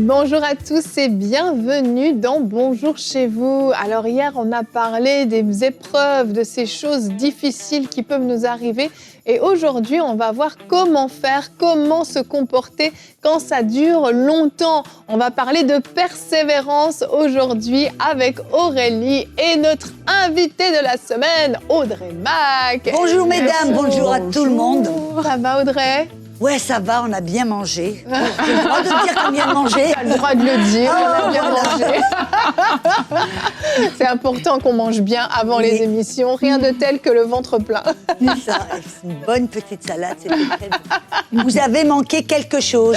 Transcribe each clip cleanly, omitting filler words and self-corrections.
Bonjour à tous et bienvenue dans Bonjour chez vous. Alors hier, on a parlé des épreuves, de ces choses difficiles qui peuvent nous arriver. Et aujourd'hui, on va voir comment faire, comment se comporter quand ça dure longtemps. On va parler de persévérance aujourd'hui avec Aurélie et notre invitée de la semaine, Audrey Mac. Bonjour mesdames, bonjour à tout le monde. Ça va Audrey ? Ouais, ça va, on a bien mangé. J'ai le droit de dire qu'on a bien mangé. Tu as le droit de le dire, on a bien mangé. C'est important qu'on mange bien avant les émissions, rien de tel que le ventre plein. C'est ça, c'est une bonne petite salade, c'était très bon. Vous avez manqué quelque chose.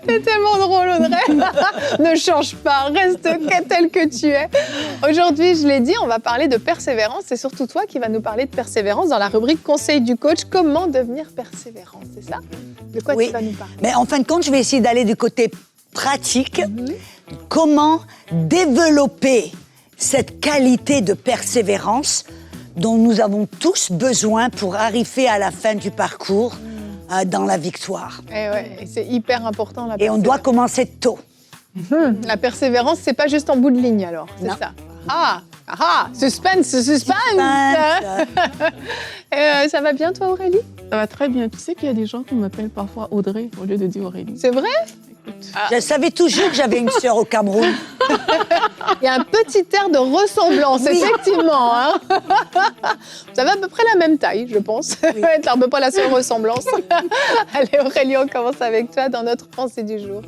C'est tellement drôle Audrey. Ne change pas, reste tel que tu es. Aujourd'hui, je l'ai dit, on va parler de persévérance. C'est surtout toi qui vas nous parler de persévérance dans la rubrique Conseil du coach. Comment devenir persévérant, c'est ça ? De quoi tu vas nous parler ? Mais en fin de compte, je vais essayer d'aller du côté pratique. Comment développer cette qualité de persévérance dont nous avons tous besoin pour arriver à la fin du parcours dans la victoire. Et ouais, c'est hyper important la Et on doit commencer tôt. La persévérance, c'est pas juste en bout de ligne alors, c'est ça. Suspense. Ça va bien toi Aurélie ? Ça va très bien. Tu sais qu'il y a des gens qui m'appellent parfois Audrey au lieu de dire Aurélie. C'est vrai ? Je savais toujours que j'avais une sœur au Cameroun. Il y a un petit air de ressemblance, effectivement. Hein. Vous avez à peu près la même taille, je pense. Oui. C'est à peu près la seule ressemblance. Allez Aurélie, on commence avec toi dans notre pensée du jour.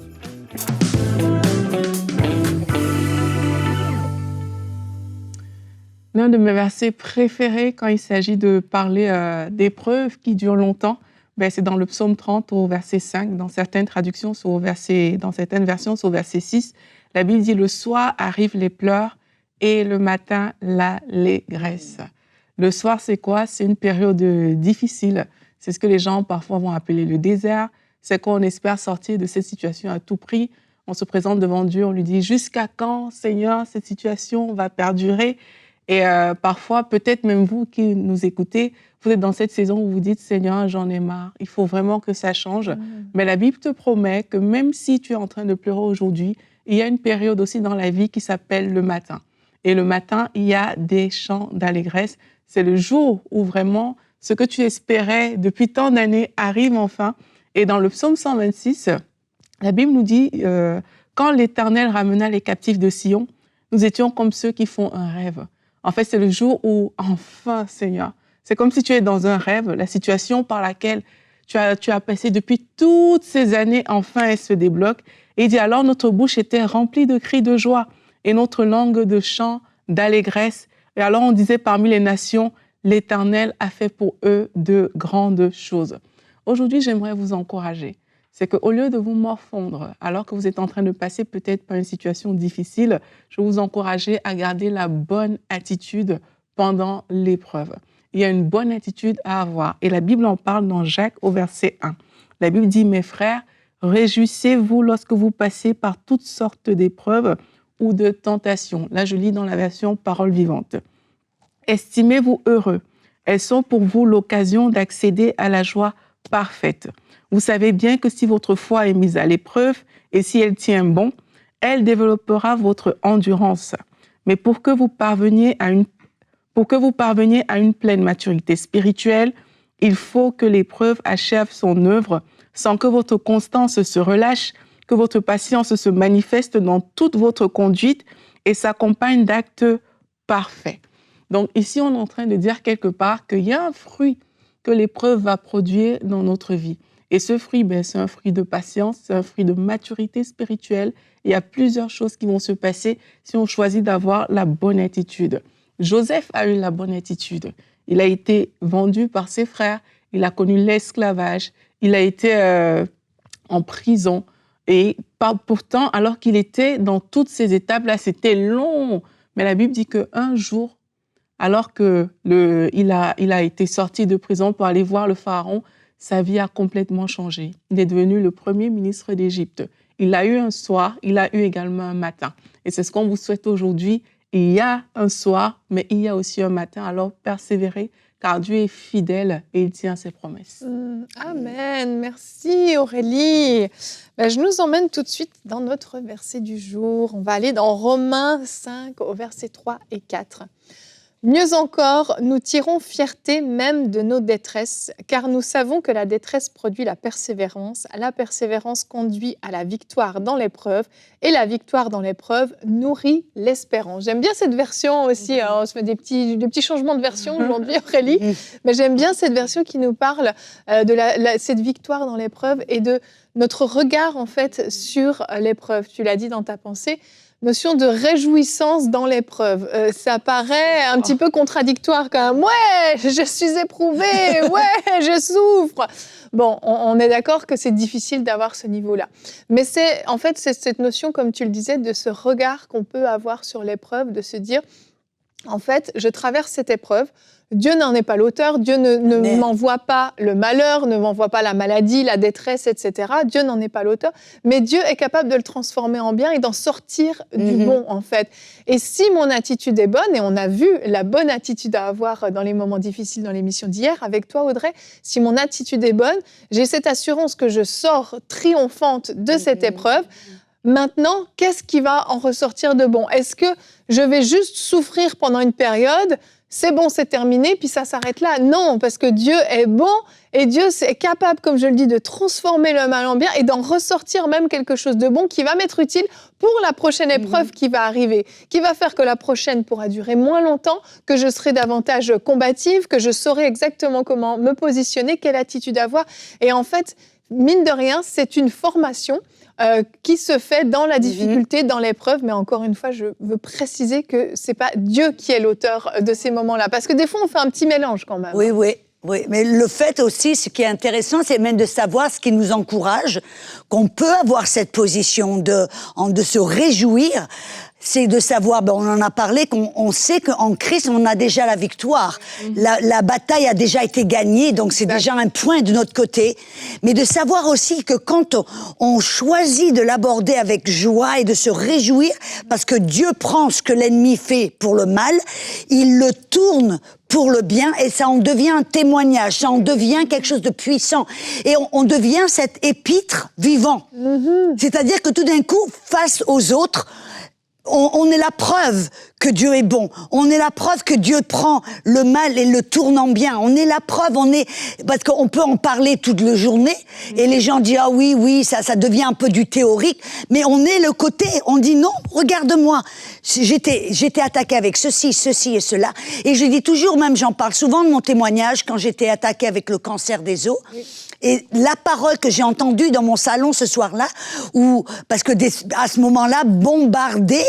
L'un de mes versets préférés quand il s'agit de parler d'épreuves qui durent longtemps, c'est dans le psaume 30 au verset 5, dans certaines traductions, dans certaines versions, c'est au verset 6. La Bible dit « Le soir arrivent les pleurs et le matin l'allégresse ». Le soir, c'est quoi ? C'est une période difficile. C'est ce que les gens parfois vont appeler le désert. C'est qu'on espère sortir de cette situation à tout prix. On se présente devant Dieu, on lui dit « Jusqu'à quand, Seigneur, cette situation va perdurer ?» Et parfois, peut-être même vous qui nous écoutez, vous êtes dans cette saison où vous dites « Seigneur, j'en ai marre, il faut vraiment que ça change ». Mais la Bible te promet que même si tu es en train de pleurer aujourd'hui, il y a une période aussi dans la vie qui s'appelle le matin. Et le matin, il y a des chants d'allégresse. C'est le jour où vraiment ce que tu espérais depuis tant d'années arrive enfin. Et dans le psaume 126, la Bible nous dit quand l'Éternel ramena les captifs de Sion, nous étions comme ceux qui font un rêve. En fait, c'est le jour où, enfin, Seigneur, c'est comme si tu es dans un rêve, la situation par laquelle tu as passé depuis toutes ces années, enfin, elle se débloque. Et il dit, alors notre bouche était remplie de cris de joie et notre langue de chants d'allégresse. Et alors on disait parmi les nations, l'Éternel a fait pour eux de grandes choses. Aujourd'hui, j'aimerais vous encourager. C'est qu'au lieu de vous morfondre, alors que vous êtes en train de passer peut-être par une situation difficile, je vais vous encourager à garder la bonne attitude pendant l'épreuve. Il y a une bonne attitude à avoir. Et la Bible en parle dans Jacques au verset 1. La Bible dit « Mes frères, réjouissez-vous lorsque vous passez par toutes sortes d'épreuves ou de tentations. » Là, je lis dans la version Parole vivante. « Estimez-vous heureux. Elles sont pour vous l'occasion d'accéder à la joie parfaite. Vous savez bien que si votre foi est mise à l'épreuve et si elle tient bon, elle développera votre endurance. Mais pour que vous parveniez à une pleine maturité spirituelle, il faut que l'épreuve achève son œuvre sans que votre constance se relâche, que votre patience se manifeste dans toute votre conduite et s'accompagne d'actes parfaits. Donc ici, on est en train de dire quelque part qu'il y a un fruit que l'épreuve va produire dans notre vie. Et ce fruit, c'est un fruit de patience, c'est un fruit de maturité spirituelle. Il y a plusieurs choses qui vont se passer si on choisit d'avoir la bonne attitude. Joseph a eu la bonne attitude. Il a été vendu par ses frères, il a connu l'esclavage, il a été en prison. Et pourtant, alors qu'il était dans toutes ces étapes-là, c'était long. Mais la Bible dit qu'un jour, alors qu'il a été sorti de prison pour aller voir le pharaon, sa vie a complètement changé. Il est devenu le premier ministre d'Égypte. Il a eu un soir, il a eu également un matin. Et c'est ce qu'on vous souhaite aujourd'hui. Il y a un soir, mais il y a aussi un matin. Alors, persévérez, car Dieu est fidèle et il tient ses promesses. Amen. Merci Aurélie. Ben, je nous emmène tout de suite dans notre verset du jour. On va aller dans Romains 5 au verset 3 et 4. Mieux encore, nous tirons fierté même de nos détresses, car nous savons que la détresse produit la persévérance conduit à la victoire dans l'épreuve, et la victoire dans l'épreuve nourrit l'espérance. J'aime bien cette version aussi, on se fait des petits changements de version aujourd'hui, Aurélie, mais j'aime bien cette version qui nous parle de cette victoire dans l'épreuve et de notre regard en fait sur l'épreuve. Tu l'as dit dans ta pensée, notion de réjouissance dans l'épreuve. Ça paraît un petit peu contradictoire quand même. Ouais, je suis éprouvée, ouais, je souffre. Bon, on est d'accord que c'est difficile d'avoir ce niveau-là. Mais c'est cette notion, comme tu le disais, de ce regard qu'on peut avoir sur l'épreuve, de se dire, en fait, je traverse cette épreuve, Dieu n'en est pas l'auteur, Dieu ne m'envoie pas le malheur, ne m'envoie pas la maladie, la détresse, etc. Dieu n'en est pas l'auteur, mais Dieu est capable de le transformer en bien et d'en sortir du bon, en fait. Et si mon attitude est bonne, et on a vu la bonne attitude à avoir dans les moments difficiles dans l'émission d'hier, avec toi Audrey, si mon attitude est bonne, j'ai cette assurance que je sors triomphante de cette épreuve. Maintenant, qu'est-ce qui va en ressortir de bon? Est-ce que je vais juste souffrir pendant une période? C'est bon, c'est terminé, puis ça s'arrête là. Non, parce que Dieu est bon et Dieu est capable, comme je le dis, de transformer le mal en bien et d'en ressortir même quelque chose de bon qui va m'être utile pour la prochaine épreuve qui va arriver, qui va faire que la prochaine pourra durer moins longtemps, que je serai davantage combative, que je saurai exactement comment me positionner, quelle attitude avoir. Et en fait, mine de rien, c'est une formation qui se fait dans la difficulté, dans l'épreuve. Mais encore une fois, je veux préciser que ce n'est pas Dieu qui est l'auteur de ces moments-là. Parce que des fois, on fait un petit mélange quand même. Oui. Mais le fait aussi, ce qui est intéressant, c'est même de savoir ce qui nous encourage, qu'on peut avoir cette position de se réjouir. C'est de savoir, on en a parlé, qu'on sait qu'en Christ, on a déjà la victoire. La bataille a déjà été gagnée, donc c'est déjà un point de notre côté. Mais de savoir aussi que quand on choisit de l'aborder avec joie et de se réjouir, parce que Dieu prend ce que l'ennemi fait pour le mal, il le tourne pour le bien, et ça en devient un témoignage, ça en devient quelque chose de puissant. Et on devient cet épître vivant. C'est-à-dire que tout d'un coup, face aux autres, on est la preuve que Dieu est bon. On est la preuve que Dieu prend le mal et le tourne en bien. On est la preuve, parce qu'on peut en parler toute la journée, et les gens disent, ah oui, ça devient un peu du théorique, mais on est le côté, on dit non, regarde-moi, j'étais attaquée avec ceci et cela, et je dis toujours, même j'en parle souvent de mon témoignage, quand j'étais attaquée avec le cancer des os, et la parole que j'ai entendue dans mon salon ce soir-là, parce que à ce moment-là, bombardée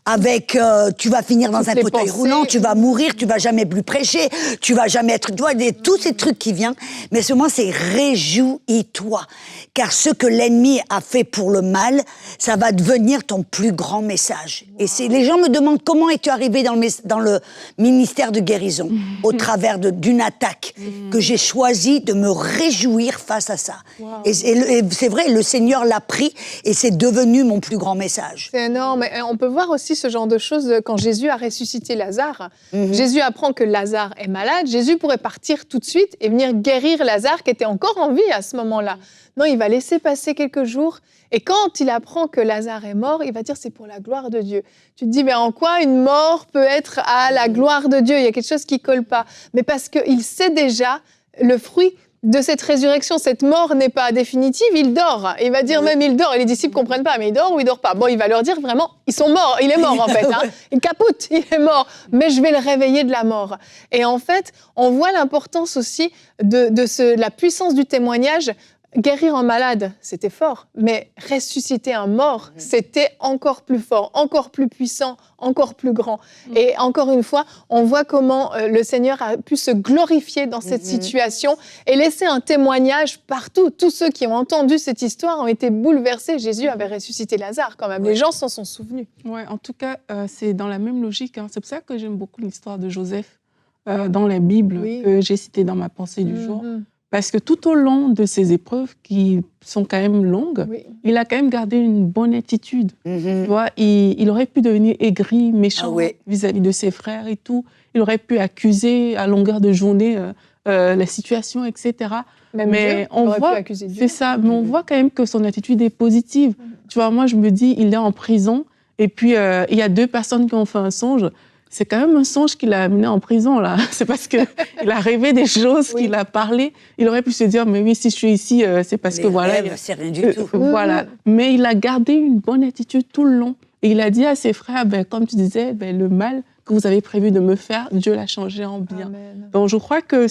avec tu vas finir dans un fauteuil roulant, tu vas mourir, tu vas jamais plus prêcher, tu vas jamais être, tu vois, tous ces trucs qui viennent. Mais seulement c'est réjouis-toi, car ce que l'ennemi a fait pour le mal, ça va devenir ton plus grand message. Et les gens me demandent comment es-tu arrivé dans le ministère de guérison, au travers d'une attaque, que j'ai choisi de me réjouir face à ça. Et c'est vrai, le Seigneur l'a pris et c'est devenu mon plus grand message. C'est énorme. Et on peut voir aussi ce genre de choses quand Jésus a ressuscité Lazare. Jésus apprend que Lazare est malade. Jésus pourrait partir tout de suite et venir guérir Lazare qui était encore en vie à ce moment-là. Non, il va laisser passer quelques jours. Et quand il apprend que Lazare est mort, il va dire c'est pour la gloire de Dieu. Tu te dis, mais en quoi une mort peut être à la gloire de Dieu? Il y a quelque chose qui ne colle pas. Mais parce qu'il sait déjà le fruit de cette résurrection. Cette mort n'est pas définitive, il dort. Il va dire même il dort, et les disciples ne comprennent pas, mais il dort ou il ne dort pas? Bon, il va leur dire vraiment, ils sont morts, il est mort en fait. Il capote, il est mort, mais je vais le réveiller de la mort. Et en fait, on voit l'importance aussi de la puissance du témoignage. Guérir un malade, c'était fort, mais ressusciter un mort, c'était encore plus fort, encore plus puissant, encore plus grand. Et encore une fois, on voit comment le Seigneur a pu se glorifier dans cette situation et laisser un témoignage partout. Tous ceux qui ont entendu cette histoire ont été bouleversés. Jésus avait ressuscité Lazare quand même. Les gens s'en sont souvenus. Ouais, en tout cas, c'est dans la même logique. C'est pour ça que j'aime beaucoup l'histoire de Joseph dans la Bible que j'ai citée dans ma pensée du jour. Parce que tout au long de ces épreuves qui sont quand même longues, il a quand même gardé une bonne attitude. Tu vois, il aurait pu devenir aigri, méchant vis-à-vis de ses frères et tout. Il aurait pu accuser à longueur de journée la situation, etc. Mais Dieu, on voit, c'est ça, mais on voit quand même que son attitude est positive. Tu vois, moi, je me dis, il est en prison, et puis il y a 2 personnes qui ont fait un songe. C'est quand même un songe qui l'a amené en prison, là. C'est parce qu'il a rêvé des choses, qu'il a parlé. Il aurait pu se dire, mais oui, si je suis ici, c'est parce que voilà. C'est rien du tout. Voilà. Mais il a gardé une bonne attitude tout le long. Et il a dit à ses frères, comme tu disais, le mal que vous avez prévu de me faire, Dieu l'a changé en bien. Amen. Donc, je crois que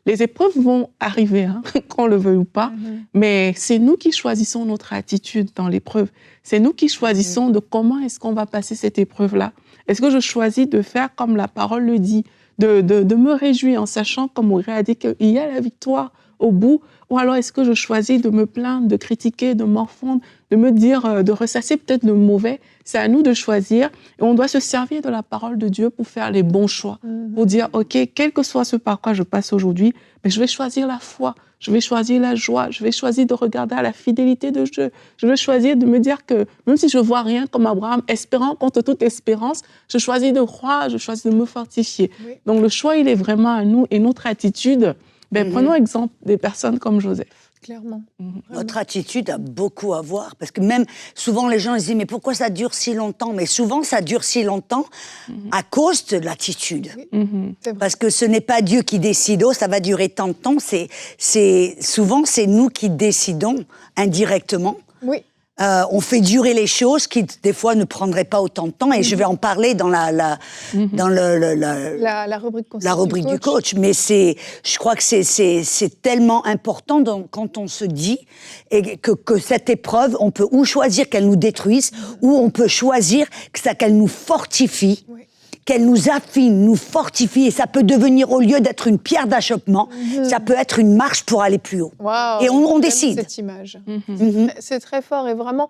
les épreuves vont arriver, qu'on le veuille ou pas, mais c'est nous qui choisissons notre attitude dans l'épreuve. C'est nous qui choisissons de comment est-ce qu'on va passer cette épreuve-là. Est-ce que je choisis de faire comme la parole le dit, de me réjouir en sachant, comme Audrey a dit, qu'il y a la victoire au bout, ou alors est-ce que je choisis de me plaindre, de critiquer, de morfondre, de me dire, de ressasser peut-être le mauvais? C'est à nous de choisir, et on doit se servir de la parole de Dieu pour faire les bons choix, pour dire, OK, quel que soit ce par quoi je passe aujourd'hui, mais je vais choisir la foi, je vais choisir la joie, je vais choisir de regarder à la fidélité de Dieu, je vais choisir de me dire que même si je ne vois rien comme Abraham, espérant contre toute espérance, je choisis de croire, je choisis de me fortifier. Oui. Donc le choix, il est vraiment à nous, et notre attitude, prenons exemple des personnes comme Joseph. Clairement. Notre attitude a beaucoup à voir, parce que même souvent les gens ils disent mais pourquoi ça dure si longtemps? Mais souvent ça dure si longtemps à cause de l'attitude. Parce que ce n'est pas Dieu qui décide, oh ça va durer tant de temps, souvent c'est nous qui décidons indirectement. Oui. On fait durer les choses qui, des fois, ne prendraient pas autant de temps. Et je vais en parler dans la rubrique du coach. Mais je crois que c'est tellement important quand on se dit que cette épreuve, on peut ou choisir qu'elle nous détruise, ou on peut choisir qu'elle nous fortifie. Oui. Qu'elle nous affine, nous fortifie, et ça peut devenir, au lieu d'être une pierre d'achoppement, ça peut être une marche pour aller plus haut. Wow, et on décide. Cette image. C'est très fort, et vraiment,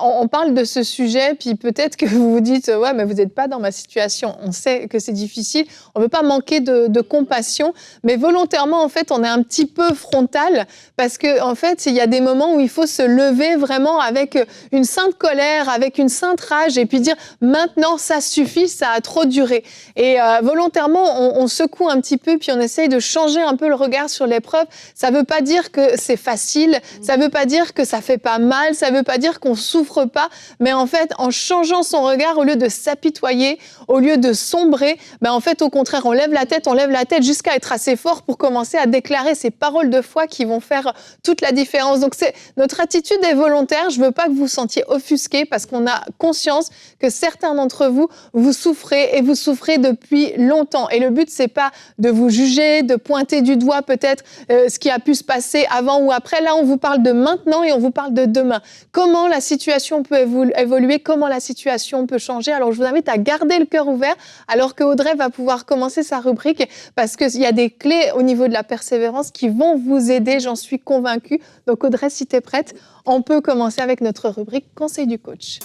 on parle de ce sujet, puis peut-être que vous vous dites, ouais, mais vous n'êtes pas dans ma situation. On sait que c'est difficile, on ne veut pas manquer de compassion, mais volontairement, en fait, on est un petit peu frontal, parce que, en fait, il y a des moments où il faut se lever vraiment avec une sainte colère, avec une sainte rage, et puis dire, maintenant, ça suffit, ça a trop duré. Et volontairement, on secoue un petit peu, puis on essaye de changer un peu le regard sur l'épreuve. Ça ne veut pas dire que c'est facile, ça ne veut pas dire que ça fait pas mal, ça ne veut pas dire qu'on souffre pas, mais en fait, en changeant son regard, au lieu de s'apitoyer, au lieu de sombrer, en fait, au contraire, on lève la tête jusqu'à être assez fort pour commencer à déclarer ces paroles de foi qui vont faire toute la différence. Donc, notre attitude est volontaire. Je veux pas que vous vous sentiez offusqués, parce qu'on a conscience que certains d'entre vous, vous souffrez, et vous souffrez depuis longtemps. Et le but, c'est pas de vous juger, de pointer du doigt peut-être ce qui a pu se passer avant ou après. Là, on vous parle de maintenant et on vous parle de demain. Comment la situation peut évoluer, comment la situation peut changer. Alors, je vous invite à garder le cœur ouvert, alors que Audrey va pouvoir commencer sa rubrique, parce qu'il y a des clés au niveau de la persévérance qui vont vous aider, j'en suis convaincue. Donc, Audrey, si tu es prête, on peut commencer avec notre rubrique Conseil du coach.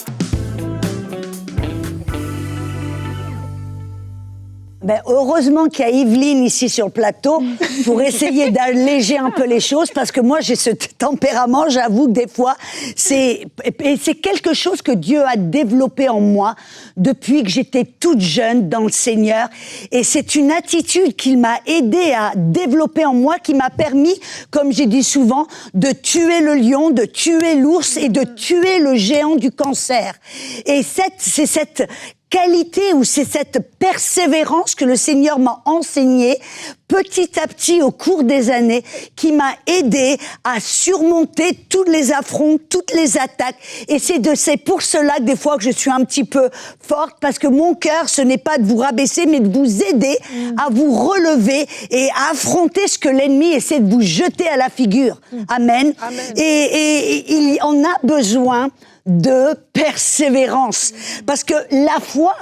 Heureusement qu'il y a Yveline ici sur le plateau pour essayer d'alléger un peu les choses, parce que moi j'ai ce tempérament, j'avoue que des fois c'est quelque chose que Dieu a développé en moi depuis que j'étais toute jeune dans le Seigneur, et c'est une attitude qu'il m'a aidé à développer en moi, qui m'a permis, comme j'ai dit souvent, de tuer le lion, de tuer l'ours et de tuer le géant du cancer. Et c'est cette qualité, ou c'est cette persévérance que le Seigneur m'a enseignée petit à petit au cours des années, qui m'a aidé à surmonter tous les affronts, toutes les attaques. Et c'est pour cela que des fois que je suis un petit peu forte, parce que mon cœur, ce n'est pas de vous rabaisser, mais de vous aider à vous relever et à affronter ce que l'ennemi essaie de vous jeter à la figure. Amen. Amen. Et on a besoin de persévérance. Parce que la foi,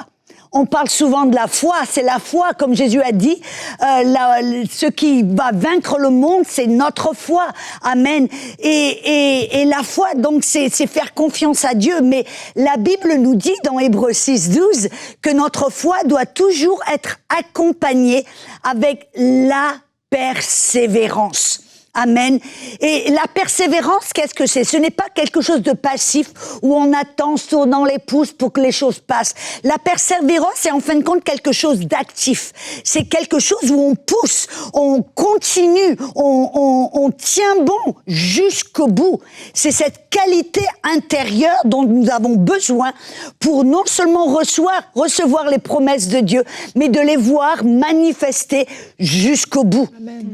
on parle souvent de la foi, c'est la foi, comme Jésus a dit, ce qui va vaincre le monde, c'est notre foi. Amen. Et la foi, donc, c'est faire confiance à Dieu. Mais la Bible nous dit dans Hébreux 6:12 que notre foi doit toujours être accompagnée avec la persévérance. Amen. Et la persévérance, qu'est-ce que c'est? Ce n'est pas quelque chose de passif où on attend, tournant les pouces pour que les choses passent. La persévérance, c'est en fin de compte quelque chose d'actif. C'est quelque chose où on pousse, on continue, on tient bon jusqu'au bout. C'est cette qualité intérieure dont nous avons besoin pour non seulement recevoir les promesses de Dieu, mais de les voir manifester jusqu'au bout.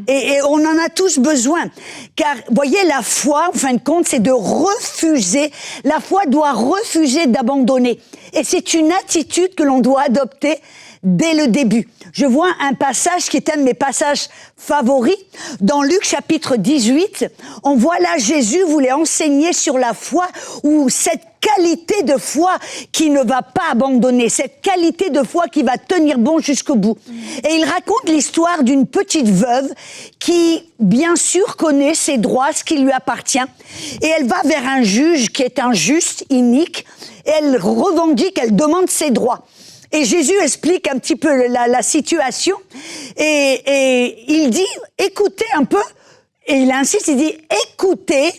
Et on en a tous besoin. Car, voyez, la foi, en fin de compte, c'est de refuser. La foi doit refuser d'abandonner. Et c'est une attitude que l'on doit adopter dès le début. Je vois un passage qui est un de mes passages favoris. Dans Luc chapitre 18, on voit là Jésus voulait enseigner sur la foi, ou cette qualité de foi qui ne va pas abandonner, cette qualité de foi qui va tenir bon jusqu'au bout. Et il raconte l'histoire d'une petite veuve qui, bien sûr, connaît ses droits, ce qui lui appartient. Et elle va vers un juge qui est injuste, inique, et elle revendique, elle demande ses droits. Et Jésus explique un petit peu la situation, et il dit, écoutez un peu, et il insiste, il dit, écoutez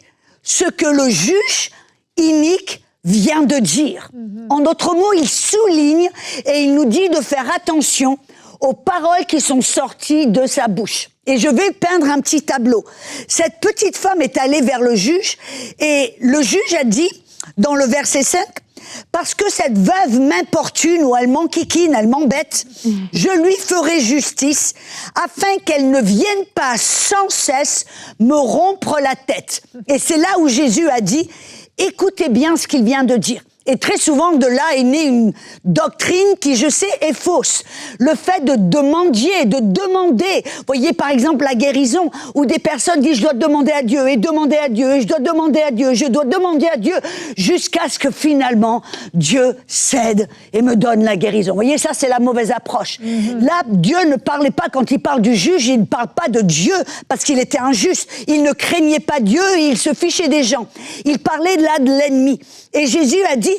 ce que le juge inique vient de dire. En d'autres mots, il souligne et il nous dit de faire attention aux paroles qui sont sorties de sa bouche. Et je vais peindre un petit tableau. Cette petite femme est allée vers le juge, et le juge a dit, dans le verset 5, « Parce que cette veuve m'importune ou elle m'enquiquine, elle m'embête, je lui ferai justice, afin qu'elle ne vienne pas sans cesse me rompre la tête. » Et c'est là où Jésus a dit, « Écoutez bien ce qu'il vient de dire. » Et très souvent, de là est née une doctrine qui, je sais, est fausse. Le fait de demander, vous voyez par exemple la guérison, où des personnes disent « je dois demander à Dieu, et demander à Dieu, et je dois demander à Dieu, je dois demander à Dieu », jusqu'à ce que finalement, Dieu cède et me donne la guérison. Vous voyez, ça c'est la mauvaise approche. Là, Dieu ne parlait pas, quand il parle du juge, il ne parle pas de Dieu, parce qu'il était injuste. Il ne craignait pas Dieu, et il se fichait des gens. Il parlait là de l'ennemi. Et Jésus a dit,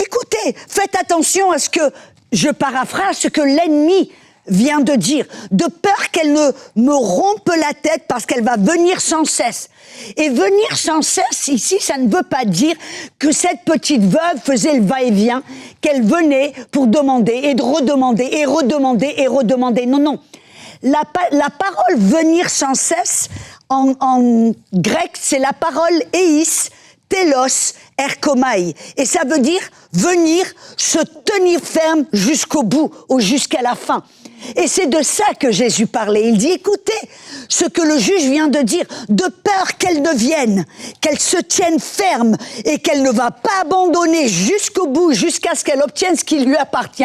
écoutez, faites attention à ce que, je paraphrase, ce que l'ennemi vient de dire, de peur qu'elle ne me rompe la tête parce qu'elle va venir sans cesse. Et venir sans cesse, ici, ça ne veut pas dire que cette petite veuve faisait le va-et-vient, qu'elle venait pour demander et de redemander et redemander et redemander. Non, non. La parole « venir sans cesse », en grec, c'est la parole « eis », télos, erkomai. Et ça veut dire venir, se tenir ferme jusqu'au bout ou jusqu'à la fin. Et c'est de ça que Jésus parlait. Il dit, écoutez ce que le juge vient de dire, de peur qu'elle ne vienne, qu'elle se tienne ferme et qu'elle ne va pas abandonner jusqu'au bout, jusqu'à ce qu'elle obtienne ce qui lui appartient.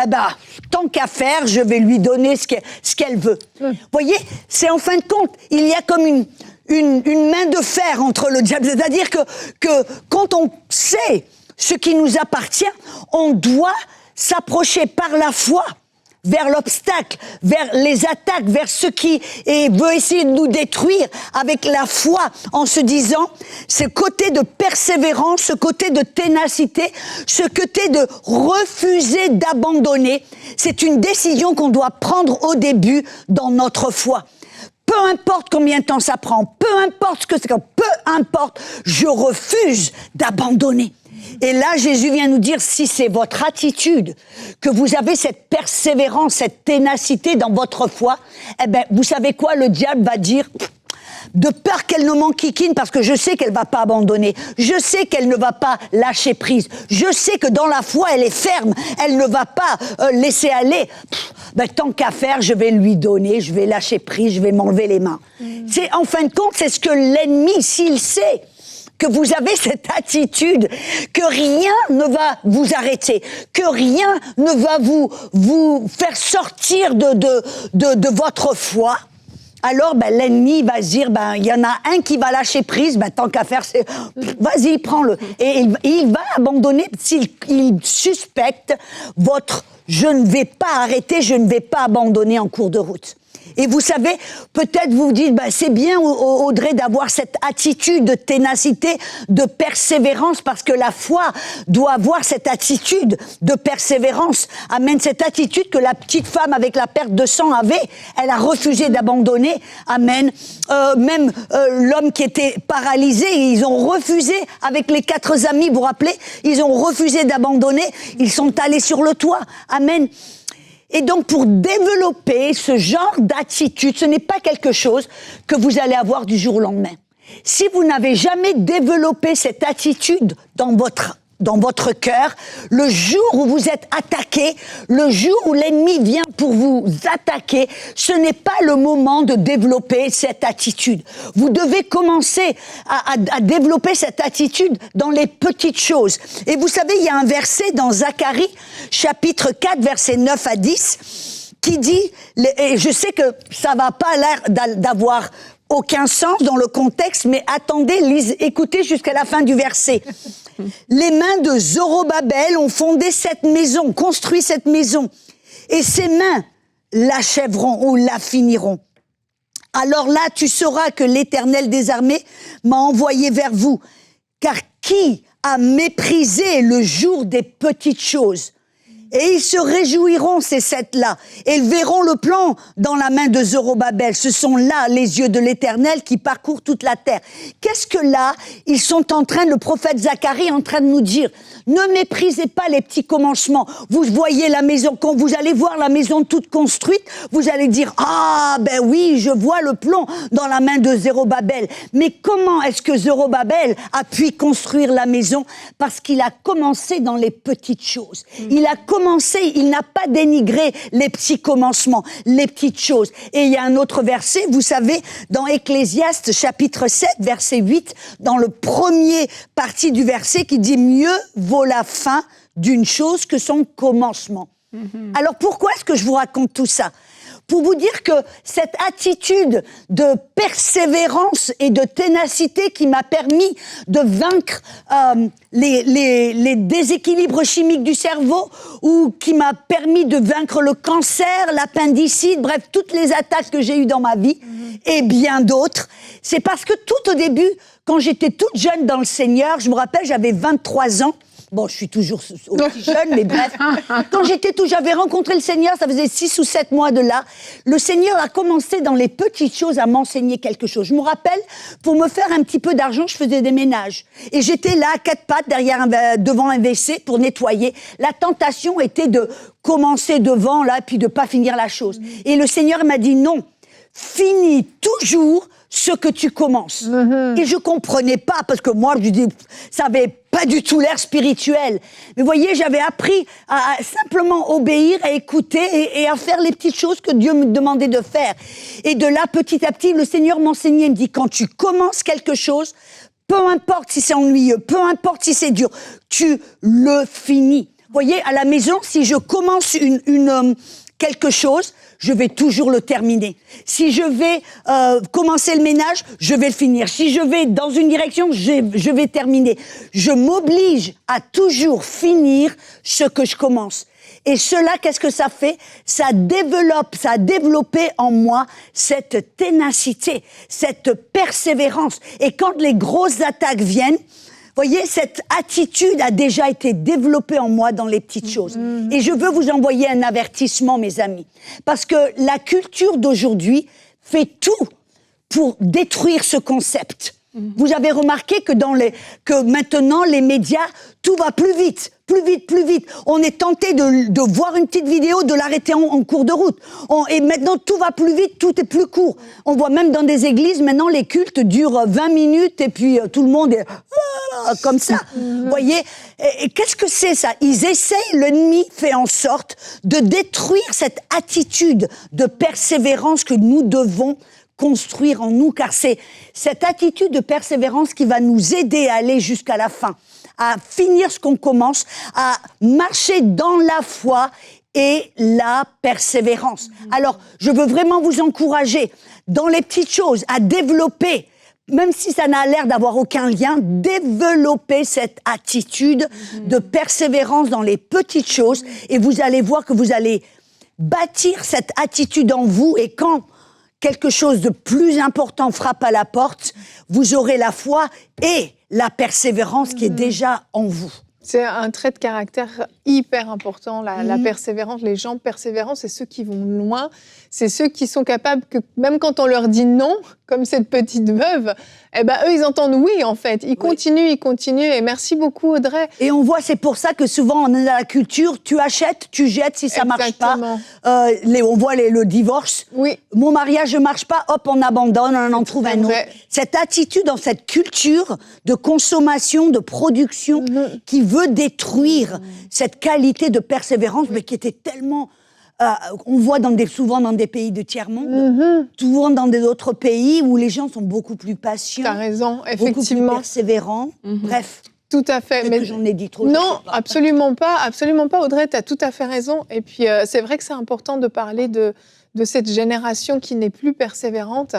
Eh ben, tant qu'à faire, je vais lui donner ce qu'elle veut. Vous voyez, c'est en fin de compte, il y a comme une main de fer entre le diable. C'est-à-dire que quand on sait ce qui nous appartient, on doit s'approcher par la foi vers l'obstacle, vers les attaques, vers ce qui veut essayer de nous détruire, avec la foi, en se disant, ce côté de persévérance, ce côté de ténacité, ce côté de refuser d'abandonner, c'est une décision qu'on doit prendre au début dans notre foi. Peu importe combien de temps ça prend, peu importe ce que c'est, peu importe, je refuse d'abandonner. Et là, Jésus vient nous dire, si c'est votre attitude, que vous avez cette persévérance, cette ténacité dans votre foi, eh ben, vous savez quoi, le diable va dire, de peur qu'elle ne m'enquiquine, parce que je sais qu'elle va pas abandonner, je sais qu'elle ne va pas lâcher prise, je sais que dans la foi, elle est ferme, elle ne va pas laisser aller. Ben, tant qu'à faire, je vais lui donner, je vais lâcher prise, je vais m'enlever les mains. C'est, en fin de compte, c'est ce que l'ennemi, s'il sait que vous avez cette attitude, que rien ne va vous arrêter, que rien ne va vous faire sortir de votre foi, alors ben, l'ennemi va se dire, ben, y en a un qui va lâcher prise, ben, tant qu'à faire, c'est, vas-y, prends-le. Et il va abandonner s'il suspecte votre « je ne vais pas arrêter, je ne vais pas abandonner en cours de route ». Et vous savez, peut-être vous vous dites, c'est bien Audrey d'avoir cette attitude de ténacité, de persévérance, parce que la foi doit avoir cette attitude de persévérance. Amen, cette attitude que la petite femme avec la perte de sang avait, elle a refusé d'abandonner. Amen. Même l'homme qui était paralysé, ils ont refusé, avec les 4 amis, vous vous rappelez, ils ont refusé d'abandonner, ils sont allés sur le toit. Amen. Et donc, pour développer ce genre d'attitude, ce n'est pas quelque chose que vous allez avoir du jour au lendemain. Si vous n'avez jamais développé cette attitude dans votre cœur, le jour où vous êtes attaqué, le jour où l'ennemi vient pour vous attaquer, ce n'est pas le moment de développer cette attitude. Vous devez commencer à développer cette attitude dans les petites choses. Et vous savez, il y a un verset dans Zacharie, chapitre 4, versets 9 à 10, qui dit, et je sais que ça va pas l'air d'avoir aucun sens dans le contexte, mais attendez, écoutez jusqu'à la fin du verset. Les mains de Zorobabel ont fondé cette maison, construit cette maison, et ses mains l'achèveront ou la finiront. Alors là, tu sauras que l'Éternel des armées m'a envoyé vers vous, car qui a méprisé le jour des petites choses ? Et ils se réjouiront, ces 7-là, et ils verront le plan dans la main de Zorobabel. Ce sont là les yeux de l'Éternel qui parcourent toute la terre. Qu'est-ce que là, ils sont en train, le prophète Zacharie est en train de nous dire, ne méprisez pas les petits commencements. Vous voyez la maison, quand vous allez voir la maison toute construite, vous allez dire, ah ben oui, je vois le plan dans la main de Zorobabel. Mais comment est-ce que Zorobabel a pu construire la maison ? Parce qu'il a commencé dans les petites choses. Il a commencé, il n'a pas dénigré les petits commencements, les petites choses. Et il y a un autre verset, vous savez, dans Ecclésiaste, chapitre 7, verset 8, dans le premier partie du verset, qui dit « Mieux vaut la fin d'une chose que son commencement ». Alors pourquoi est-ce que je vous raconte tout ça ? Pour vous dire que cette attitude de persévérance et de ténacité qui m'a permis de vaincre les déséquilibres chimiques du cerveau, ou qui m'a permis de vaincre le cancer, l'appendicite, bref, toutes les attaques que j'ai eues dans ma vie, et bien d'autres, c'est parce que tout au début, quand j'étais toute jeune dans le Seigneur, je me rappelle, j'avais 23 ans, bon, je suis toujours aussi jeune, mais bref. Quand j'avais rencontré le Seigneur, ça faisait 6 ou 7 mois de là. Le Seigneur a commencé dans les petites choses à m'enseigner quelque chose. Je me rappelle, pour me faire un petit peu d'argent, je faisais des ménages. Et j'étais là, à 4 pattes, devant un WC pour nettoyer. La tentation était de commencer devant, là, puis de pas finir la chose. Et le Seigneur m'a dit non, finis toujours ce que tu commences. Et je comprenais pas, parce que moi, je dis, ça avait pas du tout l'air spirituel. Mais vous voyez, j'avais appris à simplement obéir, à écouter et à faire les petites choses que Dieu me demandait de faire. Et de là, petit à petit, le Seigneur m'enseignait, il me dit, quand tu commences quelque chose, peu importe si c'est ennuyeux, peu importe si c'est dur, tu le finis. Vous voyez, à la maison, si je commence quelque chose, je vais toujours le terminer. Si je vais commencer le ménage, je vais le finir. Si je vais dans une direction, je vais terminer. Je m'oblige à toujours finir ce que je commence. Et cela, qu'est-ce que ça fait ? Ça a développé en moi cette ténacité, cette persévérance. Et quand les grosses attaques viennent, voyez, cette attitude a déjà été développée en moi dans les petites choses. Et je veux vous envoyer un avertissement, mes amis. Parce que la culture d'aujourd'hui fait tout pour détruire ce concept. Vous avez remarqué que maintenant, les médias, tout va plus vite. On est tenté de voir une petite vidéo, de l'arrêter en cours de route. Et maintenant, tout va plus vite, tout est plus court. On voit même dans des églises, maintenant, les cultes durent 20 minutes et puis tout le monde est comme ça. Vous voyez, et qu'est-ce que c'est ça ? Ils essayent, l'ennemi fait en sorte de détruire cette attitude de persévérance que nous devons construire en nous, car c'est cette attitude de persévérance qui va nous aider à aller jusqu'à la fin, à finir ce qu'on commence, à marcher dans la foi et la persévérance. Alors, je veux vraiment vous encourager dans les petites choses à développer, même si ça n'a l'air d'avoir aucun lien, développer cette attitude de persévérance dans les petites choses, et vous allez voir que vous allez bâtir cette attitude en vous, et quand quelque chose de plus important frappe à la porte, vous aurez la foi et la persévérance qui est déjà en vous. C'est un trait de caractère hyper important, la persévérance. Les gens persévérants, c'est ceux qui vont loin. C'est ceux qui sont capables que, même quand on leur dit non, comme cette petite veuve, eh ben, eux, ils entendent oui, en fait. Ils continuent. Et merci beaucoup, Audrey. Et on voit, c'est pour ça que souvent, on est dans la culture, tu achètes, tu jettes si ça marche pas. On voit le divorce. Oui. Mon mariage ne marche pas, hop, on abandonne, on en trouve un autre. Cette attitude, dans cette culture de consommation, de production, qui veut détruire cette qualité de persévérance, mais qui était tellement... on voit souvent dans des pays de tiers-monde, souvent dans d'autres pays où les gens sont beaucoup plus patients. T'as raison, effectivement. Beaucoup plus persévérants. Bref. Tout à fait. Mais j'en ai dit trop. Non, absolument pas, Audrey, tu as tout à fait raison. Et puis, c'est vrai que c'est important de parler de cette génération qui n'est plus persévérante,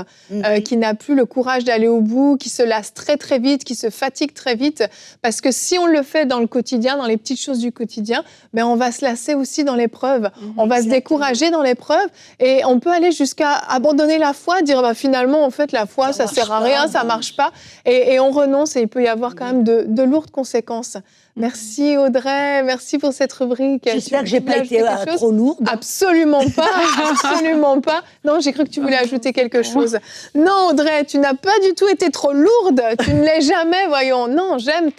qui n'a plus le courage d'aller au bout, qui se lasse très très vite, qui se fatigue très vite. Parce que si on le fait dans le quotidien, dans les petites choses du quotidien, ben on va se lasser aussi dans l'épreuve. On va se décourager dans l'épreuve et on peut aller jusqu'à abandonner la foi, dire bah, finalement en fait la foi ça sert à rien, ça marche pas, et on renonce et il peut y avoir quand même de lourdes conséquences. Merci Audrey, merci pour cette rubrique. J'espère que j'ai pas été trop lourde. Absolument pas, absolument pas. Non, j'ai cru que tu voulais ajouter quelque chose. Non Audrey, tu n'as pas du tout été trop lourde, tu ne l'es jamais, voyons. Non, j'aime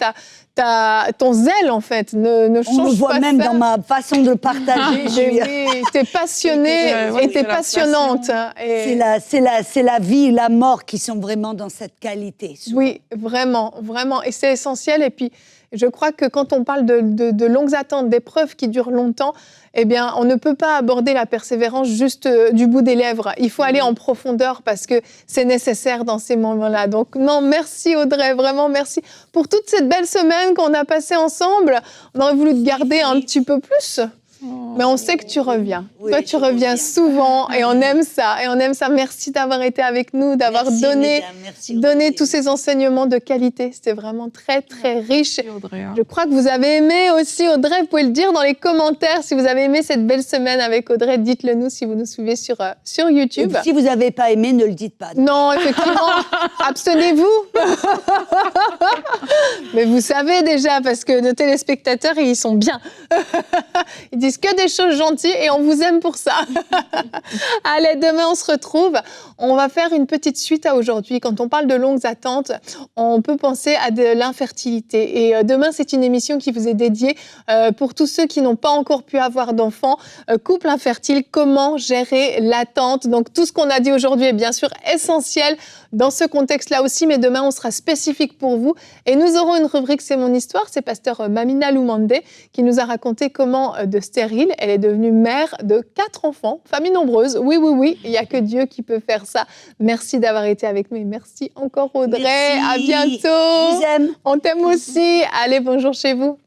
ton zèle en fait, ne change pas ça. On le voit même dans ma façon de partager. Oui, t'es passionnée et t'es passionnante. C'est la vie et la mort qui sont vraiment dans cette qualité. Souvent. Oui, vraiment, vraiment. Et c'est essentiel. Et puis, je crois que quand on parle de longues attentes, d'épreuves qui durent longtemps, eh bien, on ne peut pas aborder la persévérance juste du bout des lèvres. Il faut aller en profondeur parce que c'est nécessaire dans ces moments-là. Donc, non, merci Audrey, vraiment merci pour toute cette belle semaine qu'on a passée ensemble. On aurait voulu te garder un petit peu plus. Mais on sait que tu reviens. Oui, toi, tu reviens souvent et on aime ça. Merci d'avoir été avec nous, d'avoir donné tous ces enseignements de qualité. C'était vraiment très, très riche. Audrey, Je crois que vous avez aimé aussi, Audrey. Vous pouvez le dire dans les commentaires. Si vous avez aimé cette belle semaine avec Audrey, dites-le nous si vous nous suivez sur YouTube. Et si vous n'avez pas aimé, ne le dites pas. Non, effectivement. Abstenez-vous. Mais vous savez déjà, parce que nos téléspectateurs, ils sont bien. Ils disent que des choses gentilles et on vous aime pour ça. Allez, demain, on se retrouve. On va faire une petite suite à aujourd'hui. Quand on parle de longues attentes, on peut penser à de l'infertilité. Et demain, c'est une émission qui vous est dédiée pour tous ceux qui n'ont pas encore pu avoir d'enfants. Couple infertile, comment gérer l'attente? Donc, tout ce qu'on a dit aujourd'hui est bien sûr essentiel dans ce contexte-là aussi, mais demain, on sera spécifique pour vous. Et nous aurons une rubrique C'est mon histoire. C'est pasteur Mamina Loumande qui nous a raconté comment, de stérile, elle est devenue mère de 4 enfants, famille nombreuse. Oui, il n'y a que Dieu qui peut faire ça. Merci d'avoir été avec nous et merci encore Audrey. Merci. À bientôt. Je vous aime. On t'aime aussi. Allez, bonjour chez vous.